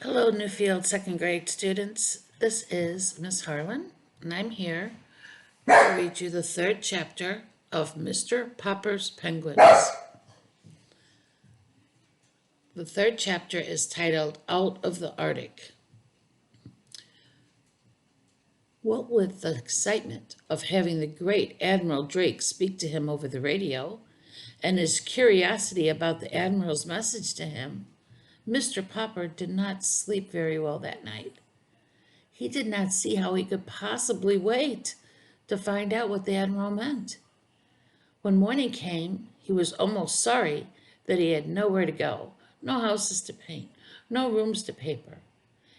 Hello, Newfield second grade students. This is Miss Harlan, and I'm here to read you the third chapter of Mr. Popper's Penguins. The third chapter is titled Out of the Arctic. What with the excitement of having the great Admiral Drake speak to him over the radio, and his curiosity about the Admiral's message to him, Mr. Popper did not sleep very well that night. He did not see how he could possibly wait to find out what the Admiral meant. When morning came, he was almost sorry that he had nowhere to go, no houses to paint, no rooms to paper.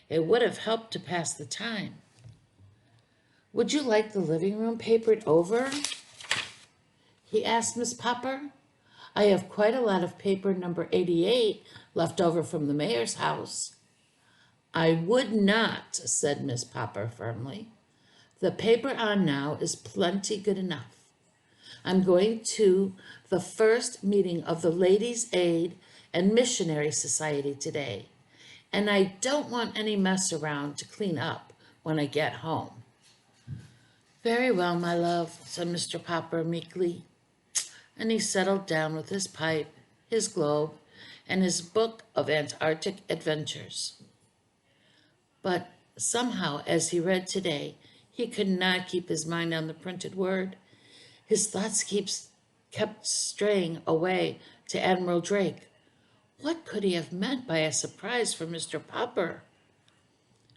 It would have helped to pass the time. "Would you like the living room papered over?" he asked Miss Popper. "I have quite a lot of paper number 88 left over from the mayor's house." "I would not," said Miss Popper firmly. "The paper on now is plenty good enough. I'm going to the first meeting of the Ladies' Aid and Missionary Society today, and I don't want any mess around to clean up when I get home." "Very well, my love," said Mr. Popper meekly, and he settled down with his pipe, his globe, and his book of Antarctic adventures. But somehow, as he read today, he could not keep his mind on the printed word. His thoughts kept straying away to Admiral Drake. What could he have meant by a surprise for Mr. Popper?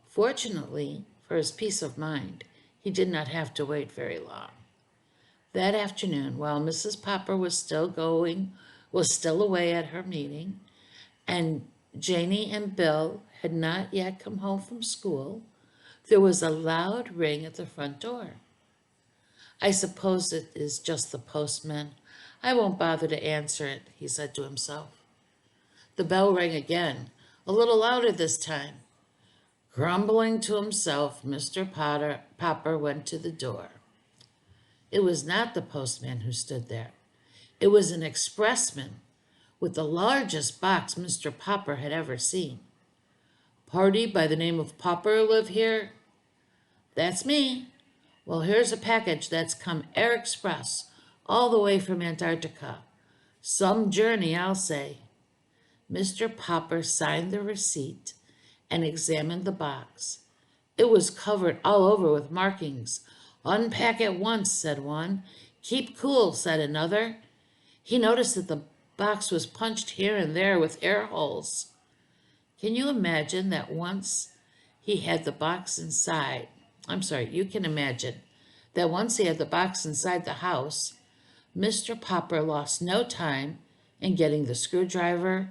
Fortunately, for his peace of mind, he did not have to wait very long. That afternoon, while Mrs. Popper was still away at her meeting, and Janie and Bill had not yet come home from school, there was a loud ring at the front door. "I suppose it is just the postman. I won't bother to answer it," he said to himself. The bell rang again, a little louder this time. Grumbling to himself, Mr. Popper went to the door. It was not the postman who stood there. It was an expressman with the largest box Mr. Popper had ever seen. "Party by the name of Popper live here?" "That's me." "Well, here's a package that's come air express all the way from Antarctica. Some journey, I'll say." Mr. Popper signed the receipt and examined the box. It was covered all over with markings. "Unpack at once," said one. "Keep cool," said another. He noticed that the box was punched here and there with air holes. Can you imagine that once he had the box inside? You can imagine that once he had the box inside the house, Mr. Popper lost no time in getting the screwdriver,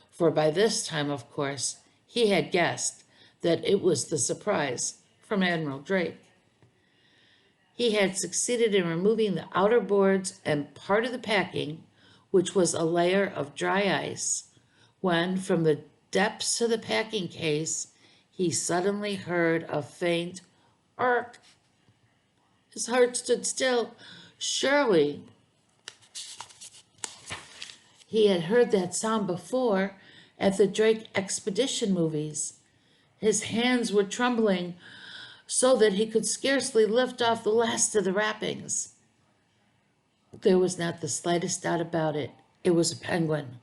for by this time, of course, he had guessed that it was the surprise from Admiral Drake. He had succeeded in removing the outer boards and part of the packing, which was a layer of dry ice, when from the depths of the packing case, he suddenly heard a faint "ark." His heart stood still. Surely he had heard that sound before at the Drake expedition movies. His hands were trembling so that he could scarcely lift off the last of the wrappings. There was not the slightest doubt about it. It was a penguin.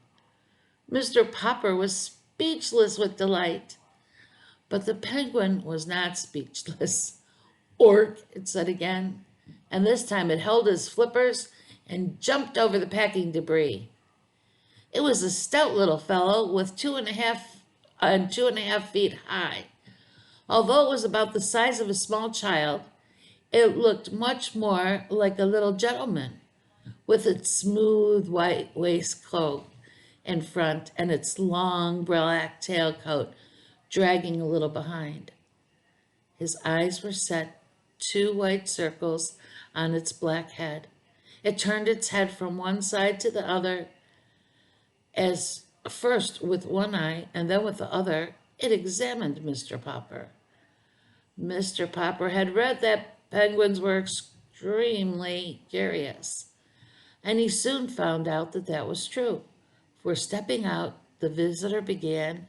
Mr. Popper was speechless with delight. But the penguin was not speechless. "Ork," it said again, and this time it held his flippers and jumped over the packing debris. It was a stout little fellow with 2.5 feet high. Although it was about the size of a small child, it looked much more like a little gentleman, with its smooth white waistcoat in front and its long black tailcoat dragging a little behind. His eyes were set 2 white circles on its black head. It turned its head from one side to the other, as first with one eye and then with the other it examined Mr. Popper. Mr. Popper had read that penguins were extremely curious, and he soon found out that that was true, for stepping out, the visitor began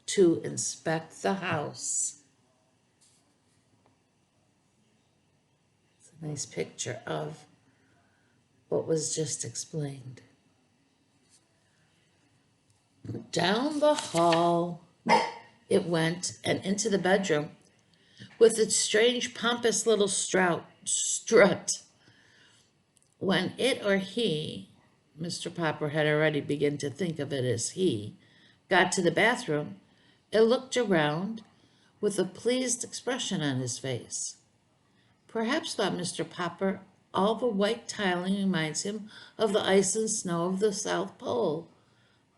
to inspect the house. It's a nice picture of what was just explained. Down the hall it went and into the bedroom with its strange, pompous little strut. When it or he, Mr. Popper had already begun to think of it as he, got to the bathroom, it looked around with a pleased expression on his face. Perhaps, thought Mr. Popper, all the white tiling reminds him of the ice and snow of the South Pole.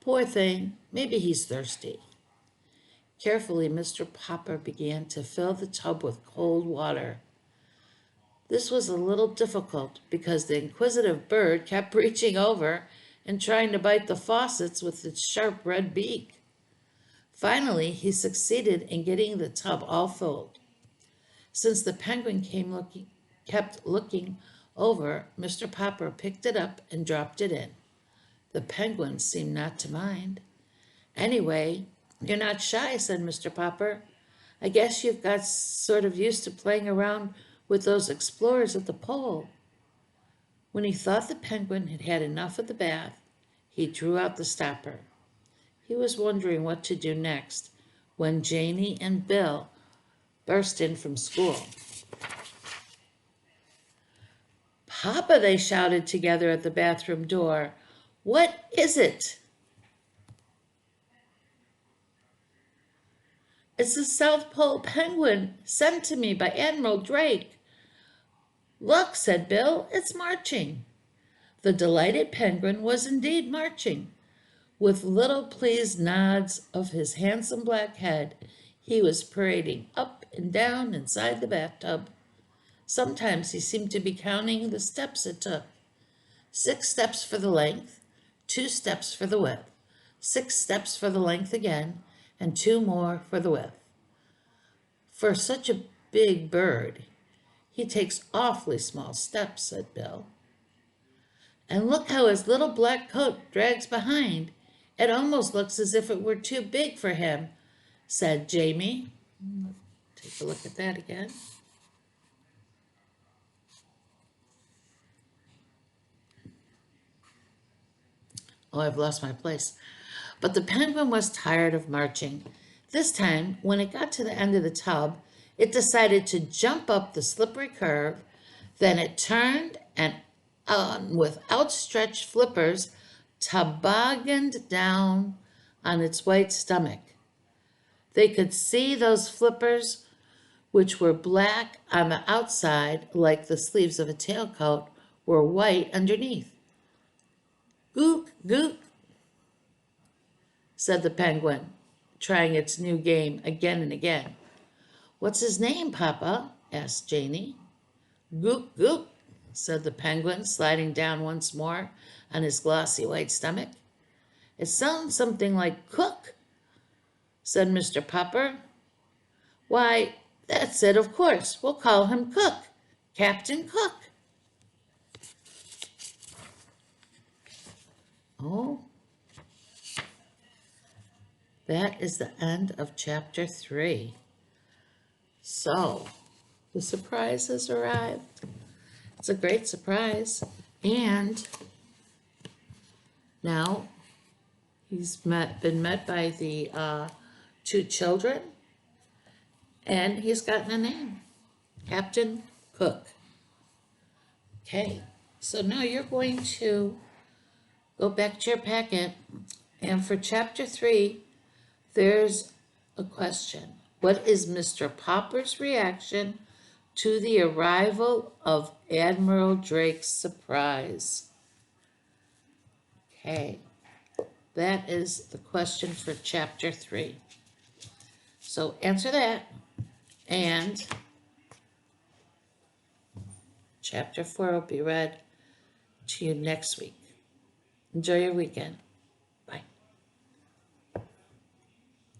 Poor thing, maybe he's thirsty. Carefully, Mr. Popper began to fill the tub with cold water. This was a little difficult because the inquisitive bird kept reaching over and trying to bite the faucets with its sharp red beak. Finally, he succeeded in getting the tub all filled. Since the penguin kept looking over, Mr. Popper picked it up and dropped it in. The penguin seemed not to mind. Anyway, you're not shy, said Mr. Popper. I guess you've got sort of used to playing around with those explorers at the pole. When he thought the penguin had had enough of the bath, he drew out the stopper. He was wondering what to do next when Janie and Bill burst in from school. Papa, they shouted together at the bathroom door. What is it? It's the South Pole penguin sent to me by Admiral Drake. Look, said Bill, it's marching. The delighted penguin was indeed marching. With little pleased nods of his handsome black head, he was parading up and down inside the bathtub. Sometimes he seemed to be counting the steps it took. 6 steps for the length, 2 steps for the width, 6 steps for the length again, and 2 more for the width. For such a big bird, he takes awfully small steps, said Bill. And look how his little black coat drags behind. It almost looks as if it were too big for him, said Jamie. Take a look at that again. Oh, I've lost my place. But the penguin was tired of marching. This time, when it got to the end of the tub, it decided to jump up the slippery curve. Then it turned and, with outstretched flippers, tobogganed down on its white stomach. They could see those flippers, which were black on the outside like the sleeves of a tailcoat, were white underneath. Gook, gook, said the penguin, trying its new game again and again. What's his name, Papa? Asked Janie. Gook, gook, said the penguin, sliding down once more on his glossy white stomach. It sounds something like cook, said Mr. Popper. Why, that's it, of course. We'll call him Cook, Captain Cook. Oh, that is the end of chapter 3. So, the surprise has arrived. It's a great surprise. And now he's been met by the 2 children, and he's gotten a name, Captain Cook. Okay, so now you're going to go back to your packet, and for chapter 3, there's a question. What is Mr. Popper's reaction to the arrival of Admiral Drake's surprise? Okay, that is the question for chapter 3. So answer that, and chapter 4 will be read to you next week. Enjoy your weekend.